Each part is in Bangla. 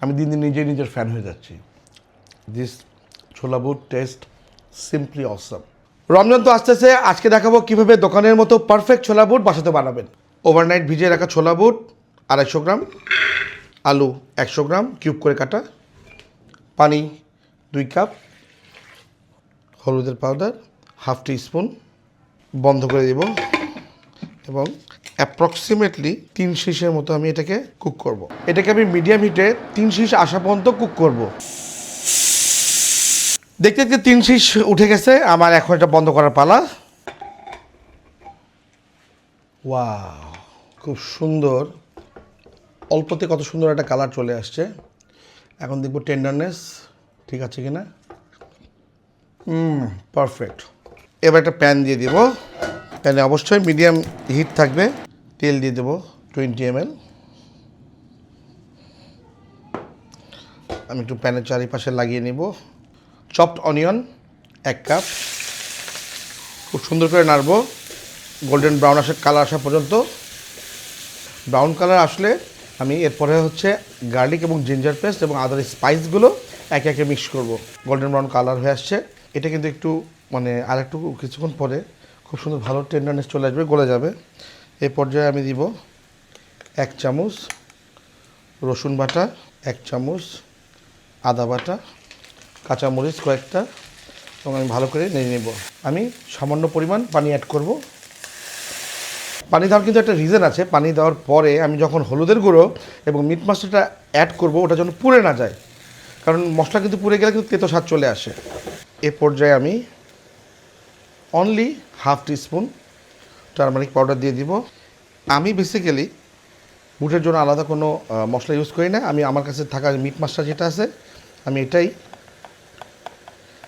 আমি দিন দিন নিজের ফ্যান হয়ে যাচ্ছি। দিস ছোলা বুট টেস্ট সিম্পলি অসম। রমজান তো আসতেছে, আজকে দেখাবো কীভাবে দোকানের মতো পারফেক্ট ছোলা বুট বাসাতে বানাবেন। ওভারনাইট ভিজিয়ে রাখা ছোলা বুট 250 গ্রাম, আলু 100 গ্রাম কিউব করে কাটা, পানি 2 কাপ, হলুদের পাউডার হাফ টিস্পুন, বন্ধ করে দেব এবং অ্যাপ্রক্সিমেটলি 3 শীষের মতো আমি এটাকে কুক করব। এটাকে আমি মিডিয়াম হিটে 3 শীষ আসা পর্যন্ত কুক করব। দেখতে দেখতে 3 শীষ উঠে গেছে আমার, এখন এটা বন্ধ করার পালা। ওয়াও, খুব সুন্দর, অল্পতে কত সুন্দর একটা কালার চলে আসছে। এখন দেখব টেন্ডারনেস ঠিক আছে কিনা। পারফেক্ট। এবার একটা প্যান দিয়ে দিব, প্যানে অবশ্যই মিডিয়াম হিট থাকবে। তেল দিয়ে দেবো 20 ml। আমি একটু প্যানের চারিপাশে লাগিয়ে নিব। চপড অনিয়ন 1 কাপ, খুব সুন্দর করে নাড়বো গোল্ডেন ব্রাউন কালার আসা পর্যন্ত। ব্রাউন কালার আসলে আমি এরপরে হচ্ছে গার্লিক এবং জিঞ্জার পেস্ট এবং আদার স্পাইসগুলো একে একে মিক্স করব। গোল্ডেন ব্রাউন কালার হয়ে আসছে, এটা কিন্তু একটু আর একটু কিছুক্ষণ পরে খুব সুন্দর ভালো টেন্ডারনেস চলে আসবে, গলে যাবে। এই পর্যায়ে আমি দিব 1 চামচ রসুন বাটা, 1 চামচ আদা বাটা, কাঁচামরিচ কয়েকটা, এবং আমি ভালো করে নেড়ে নেব। আমি সামান্য পরিমাণ পানি অ্যাড করব। পানি দেওয়ার কিন্তু একটা রিজন আছে। পানি দেওয়ার পরে আমি যখন হলুদের গুঁড়ো এবং মিট মশলাটা অ্যাড করব, ওটা যেন পুড়ে না যায়, কারণ মশলা কিন্তু পুড়ে গেলে কিন্তু তেতো স্বাদ চলে আসে। এ পর্যায়ে আমি only half teaspoon turmeric powder দিয়ে দিব। আমি বেসিক্যালি বুটের জন্য আলাদা কোনো মশলা ইউজ করি না। আমি আমার কাছে থাকা মিট মশলা যেটা আছে আমি এটাই,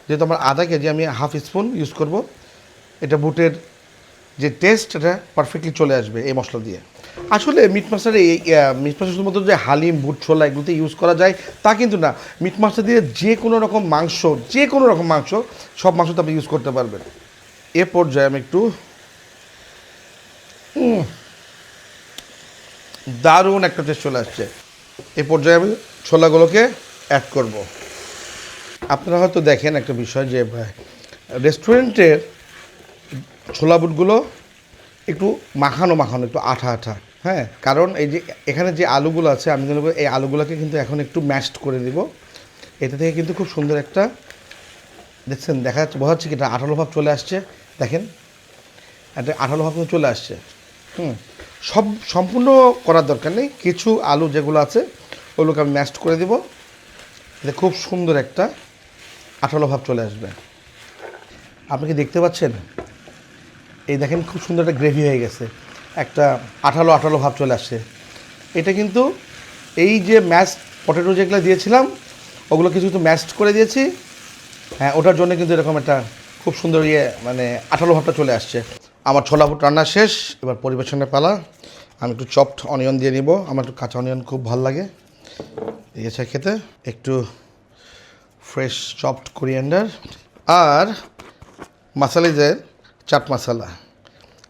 যেহেতু আমার আধা কেজি আমি হাফ স্পুন ইউজ করব। এটা বুটের যে টেস্ট এটা পারফেক্টলি চলে আসবে এই মশলা দিয়ে। আসলে মিট মশলার মিট মশলা শুধুমাত্র যে হালিম বুট ছোলা এগুলোতে ইউজ করা যায় তা কিন্তু না। মিট মশলা দিয়ে যে কোনো রকম মাংস, সব মাংস তো আপনি ইউজ করতে পারবেন। এ পর্যায়ে আমি একটু দারুণ একটা টেস্ট চলে আসছে। এ পর্যায়ে আমি ছোলাগুলোকে অ্যাড করব। আপনারা হয়তো দেখেন একটা বিষয় যে রেস্টুরেন্টের ছোলা বুটগুলো একটু মাখানো একটু আঠা, হ্যাঁ, কারণ এই যে এখানে যে আলুগুলো আছে আমি বলবো এই আলুগুলোকে কিন্তু এখন একটু ম্যাশড করে দিব। এটা থেকে কিন্তু খুব সুন্দর একটা দেখছেন, বোঝা যাচ্ছে কি এটা আঠালো ভাব চলে আসছে। দেখেন একটা আঠালো ভাব চলে আসছে। সম্পূর্ণ করার দরকার নেই, কিছু আলু যেগুলো আছে ওগুলোকে আমি ম্যাশড করে দিব। এতে খুব সুন্দর একটা আঠালো ভাব চলে আসবে। আপনি কি দেখতে পাচ্ছেন? এই দেখেন খুব সুন্দর একটা গ্রেভি হয়ে গেছে, একটা আঠালো ভাব চলে আসছে। এটা কিন্তু এই যে ম্যাশড পটেটো যেগুলো দিয়েছিলাম ওগুলো কিছু ম্যাশড করে দিয়েছি, হ্যাঁ, ওটার জন্য কিন্তু এরকম একটা খুব সুন্দর আঠালো ভাবটা চলে আসছে। আমার ছোলা বুট রান্না শেষ, এবার পরিবেশনের পালা। আমি একটু চপড অনিয়ন দিয়ে নিব, আমার একটু কাঁচা অনিয়ন খুব ভালো লাগে দিয়েছে খেতে। একটু ফ্রেশ চপড কোরিয়ান্ডার আর মাসালিজের চাট মশলা।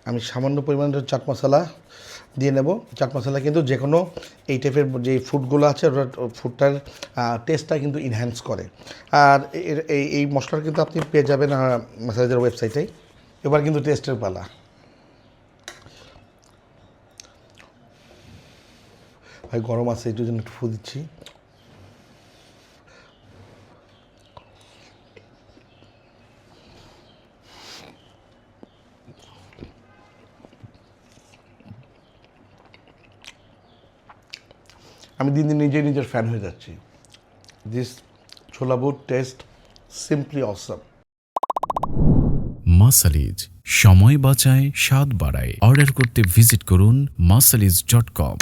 আমি সামান্য পরিমাণের চাট মশলা দিয়ে নেব। চাট মশলা কিন্তু যে কোনো এই টাইপের যে ফুডগুলো আছে ওটার ফুডটার টেস্টটা কিন্তু ইনহ্যান্স করে। আর এই মশলাটা কিন্তু আপনি পেয়ে যাবেন মাসালিজের ওয়েবসাইটেই। এবার কিন্তু টেস্টের পালা। ভাই গরম আছে, এটার জন্য একটু ফু দিচ্ছি। আমি দিন দিন নিজের ফ্যান হয়ে যাচ্ছি। দিস ছোলা বুট টেস্ট সিম্পলি অসম। মাসালিজ, সময় বাঁচায়, স্বাদ বাড়ায়। অর্ডার করতে ভিজিট করুন masalis.com।